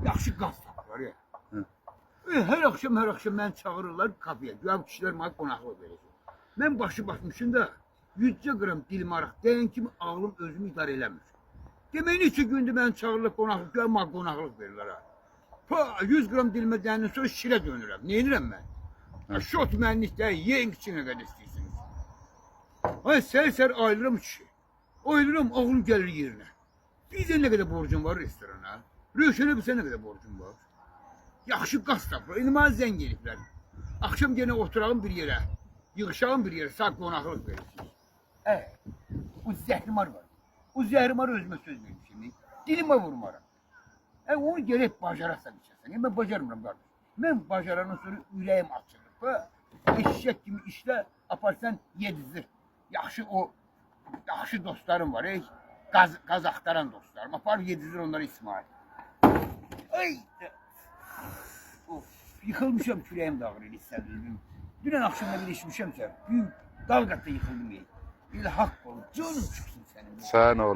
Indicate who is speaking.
Speaker 1: yaxşı qaz tapırlar ya. Hər axşam məni çağırırlar kafeyə. Güya kişilər mənə qonaqlıq verəcək. Mən başı baxmışım da 100 qram dilmaraq deyən kimi ağlım özümü idarə eləmir. Demək neçə gündür məni çağırırlar qonaqlıq, güya mənə qonaqlıq verirlər ha. 100 qram dilmə deyəndən sonra şirə dönürəm. Nə edirəm mən? Şot mənlikdə yeyin kiçinə qədər istəyirsiniz. Ay sər ayrılırım kişi. Ayrılırım, ağlım gəlir yerinə. Bizə nə qədər borcum var restorana? Röşənə bizə nə qədər borcum var? Yaxşı qaz tapır, indi mənə zəng ediblər. Axşam yenə oturalım bir yerə, yığışalım bir yerə, saat qonaqlıq verirsiniz. O zəhrimar var. O zəhrimar özümə söz vermişim. Dilimə vurmaram. Onu gerək bacarasan içəsən. Mən bacarmıram qardaş. Mən bacarandan sonra ürəyim açılır. Eşşək kimi işlə, aparsan yedizdir. Yaxşı dostlarım var. Qaz axtaran dostlarım. Aparıb yedizdir onları İsmail. Ay! Yıkılmışam, kürəyim dağılır istədim. Dünən axşamda bir işmişəmsə, büyük dalqatda yıkıldım. Elə haqq olub, canım çıxsın sənin.
Speaker 2: Sən oğlu.